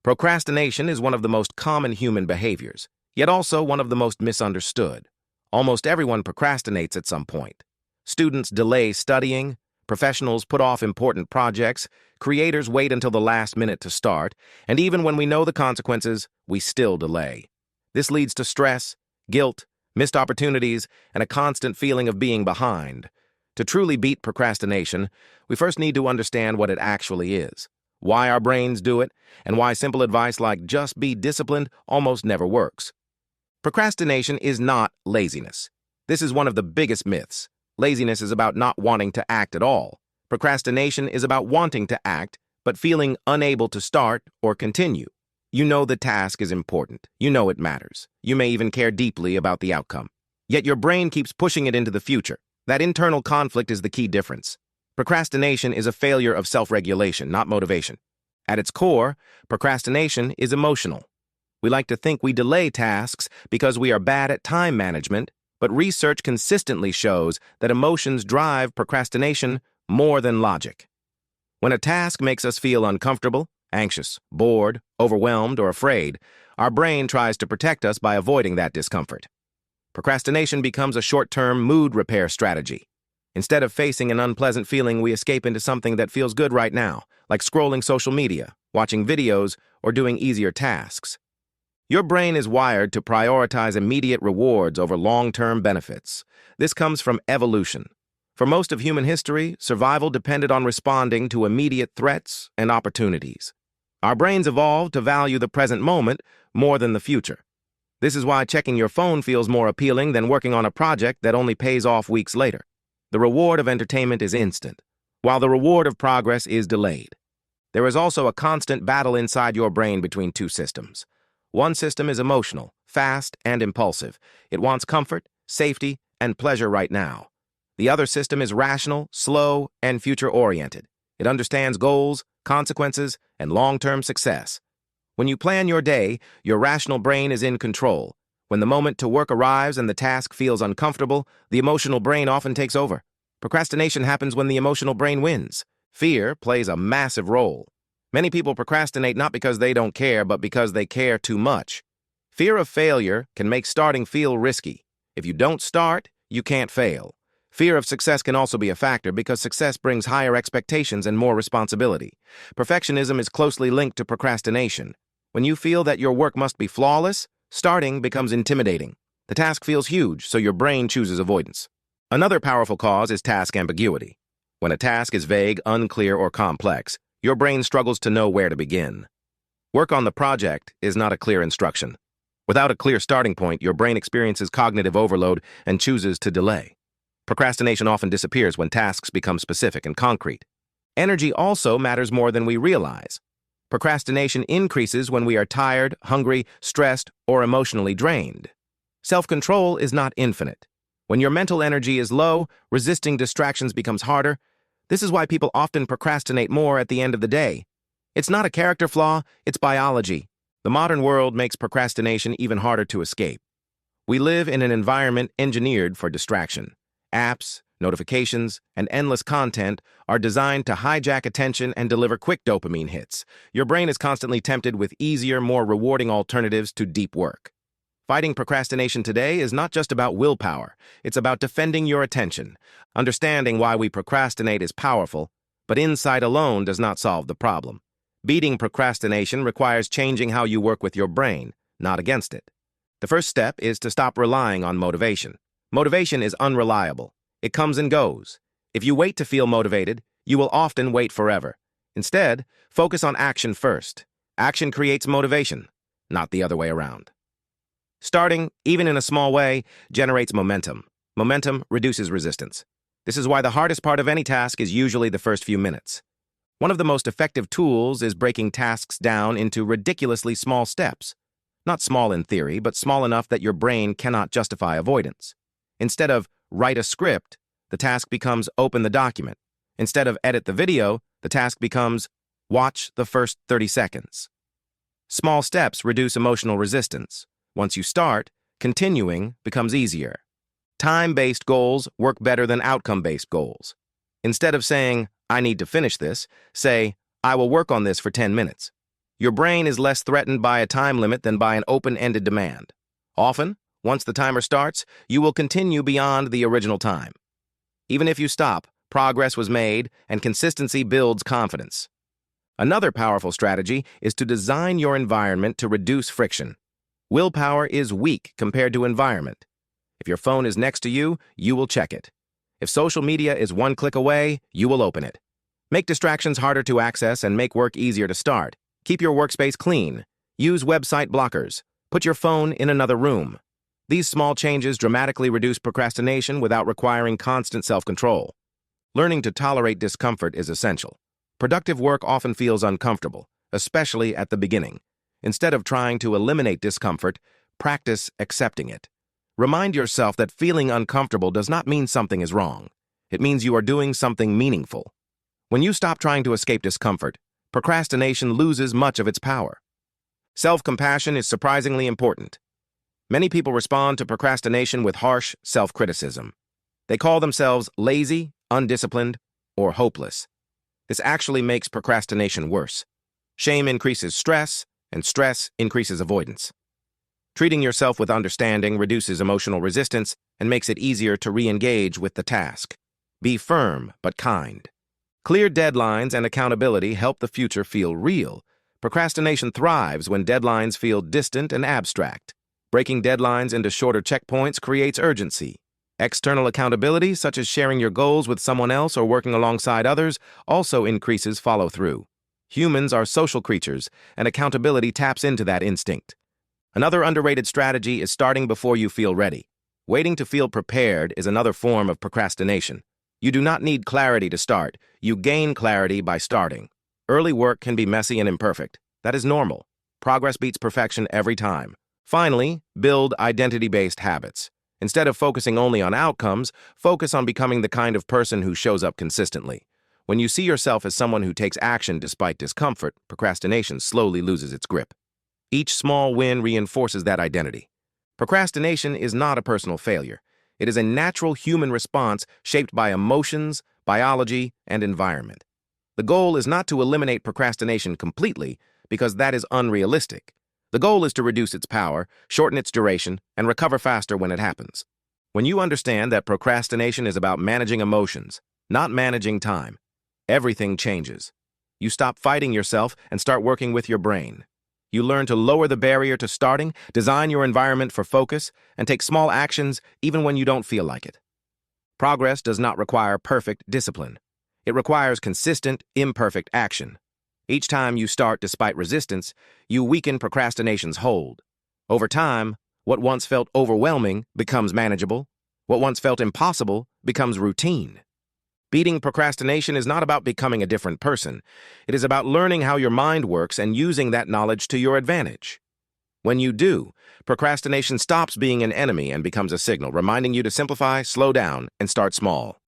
Procrastination is one of the most common human behaviors, yet also one of the most misunderstood. Almost everyone procrastinates at some point. Students delay studying, professionals put off important projects, creators wait until the last minute to start, and even when we know the consequences, we still delay. This leads to stress, guilt, missed opportunities, and a constant feeling of being behind. To truly beat procrastination, we first need to understand what it actually is, why our brains do it, and why simple advice like just be disciplined almost never works. Procrastination is not laziness. This is one of the biggest myths. Laziness is about not wanting to act at all. Procrastination is about wanting to act, but feeling unable to start or continue. You know the task is important. You know it matters. You may even care deeply about the outcome. Yet your brain keeps pushing it into the future. That internal conflict is the key difference. Procrastination is a failure of self-regulation, not motivation. At its core, procrastination is emotional. We like to think we delay tasks because we are bad at time management, but research consistently shows that emotions drive procrastination more than logic. When a task makes us feel uncomfortable, anxious, bored, overwhelmed, or afraid, our brain tries to protect us by avoiding that discomfort. Procrastination becomes a short-term mood repair strategy. Instead of facing an unpleasant feeling, we escape into something that feels good right now, like scrolling social media, watching videos, or doing easier tasks. Your brain is wired to prioritize immediate rewards over long-term benefits. This comes from evolution. For most of human history, survival depended on responding to immediate threats and opportunities. Our brains evolved to value the present moment more than the future. This is why checking your phone feels more appealing than working on a project that only pays off weeks later. The reward of entertainment is instant, while the reward of progress is delayed. There is also a constant battle inside your brain between two systems. One system is emotional, fast, and impulsive. It wants comfort, safety, and pleasure right now. The other system is rational, slow, and future-oriented. It understands goals, consequences, and long-term success. When you plan your day, your rational brain is in control. When the moment to work arrives and the task feels uncomfortable, the emotional brain often takes over. Procrastination happens when the emotional brain wins. Fear plays a massive role. Many people procrastinate not because they don't care, but because they care too much. Fear of failure can make starting feel risky. If you don't start, you can't fail. Fear of success can also be a factor because success brings higher expectations and more responsibility. Perfectionism is closely linked to procrastination. When you feel that your work must be flawless, starting becomes intimidating. The task feels huge, so your brain chooses avoidance. Another powerful cause is task ambiguity. When a task is vague, unclear, or complex, your brain struggles to know where to begin. Work on the project is not a clear instruction. Without a clear starting point, your brain experiences cognitive overload and chooses to delay. Procrastination often disappears when tasks become specific and concrete. Energy also matters more than we realize. Procrastination increases when we are tired, hungry, stressed, or emotionally drained. Self-control is not infinite. When your mental energy is low, resisting distractions becomes harder. This is why people often procrastinate more at the end of the day. It's not a character flaw, it's biology. The modern world makes procrastination even harder to escape. We live in an environment engineered for distraction. Apps, notifications, and endless content are designed to hijack attention and deliver quick dopamine hits. Your brain is constantly tempted with easier, more rewarding alternatives to deep work. Fighting procrastination today is not just about willpower. It's about defending your attention. Understanding why we procrastinate is powerful, but insight alone does not solve the problem. Beating procrastination requires changing how you work with your brain, not against it. The first step is to stop relying on motivation. Motivation is unreliable. It comes and goes. If you wait to feel motivated, you will often wait forever. Instead, focus on action first. Action creates motivation, not the other way around. Starting, even in a small way, generates momentum. Momentum reduces resistance. This is why the hardest part of any task is usually the first few minutes. One of the most effective tools is breaking tasks down into ridiculously small steps. Not small in theory, but small enough that your brain cannot justify avoidance. Instead of write a script, the task becomes open the document. Instead of edit the video, the task becomes watch the first 30 seconds. Small steps reduce emotional resistance. Once you start, continuing becomes easier. Time-based goals work better than outcome-based goals. Instead of saying, I need to finish this, say, I will work on this for 10 minutes. Your brain is less threatened by a time limit than by an open-ended demand. Often, once the timer starts, you will continue beyond the original time. Even if you stop, progress was made, and consistency builds confidence. Another powerful strategy is to design your environment to reduce friction. Willpower is weak compared to environment. If your phone is next to you, you will check it. If social media is one click away, you will open it. Make distractions harder to access and make work easier to start. Keep your workspace clean. Use website blockers. Put your phone in another room. These small changes dramatically reduce procrastination without requiring constant self-control. Learning to tolerate discomfort is essential. Productive work often feels uncomfortable, especially at the beginning. Instead of trying to eliminate discomfort, practice accepting it. Remind yourself that feeling uncomfortable does not mean something is wrong. It means you are doing something meaningful. When you stop trying to escape discomfort, procrastination loses much of its power. Self-compassion is surprisingly important. Many people respond to procrastination with harsh self-criticism. They call themselves lazy, undisciplined, or hopeless. This actually makes procrastination worse. Shame increases stress, and stress increases avoidance. Treating yourself with understanding reduces emotional resistance and makes it easier to re-engage with the task. Be firm but kind. Clear deadlines and accountability help the future feel real. Procrastination thrives when deadlines feel distant and abstract. Breaking deadlines into shorter checkpoints creates urgency. External accountability, such as sharing your goals with someone else or working alongside others, also increases follow-through. Humans are social creatures, and accountability taps into that instinct. Another underrated strategy is starting before you feel ready. Waiting to feel prepared is another form of procrastination. You do not need clarity to start. You gain clarity by starting. Early work can be messy and imperfect. That is normal. Progress beats perfection every time. Finally, build identity-based habits. Instead of focusing only on outcomes, focus on becoming the kind of person who shows up consistently. When you see yourself as someone who takes action despite discomfort, procrastination slowly loses its grip. Each small win reinforces that identity. Procrastination is not a personal failure. It is a natural human response shaped by emotions, biology, and environment. The goal is not to eliminate procrastination completely, because that is unrealistic. The goal is to reduce its power, shorten its duration, and recover faster when it happens. When you understand that procrastination is about managing emotions, not managing time, everything changes. You stop fighting yourself and start working with your brain. You learn to lower the barrier to starting, design your environment for focus, and take small actions even when you don't feel like it. Progress does not require perfect discipline. It requires consistent, imperfect action. Each time you start despite resistance, you weaken procrastination's hold. Over time, what once felt overwhelming becomes manageable. What once felt impossible becomes routine. Beating procrastination is not about becoming a different person. It is about learning how your mind works and using that knowledge to your advantage. When you do, procrastination stops being an enemy and becomes a signal, reminding you to simplify, slow down, and start small.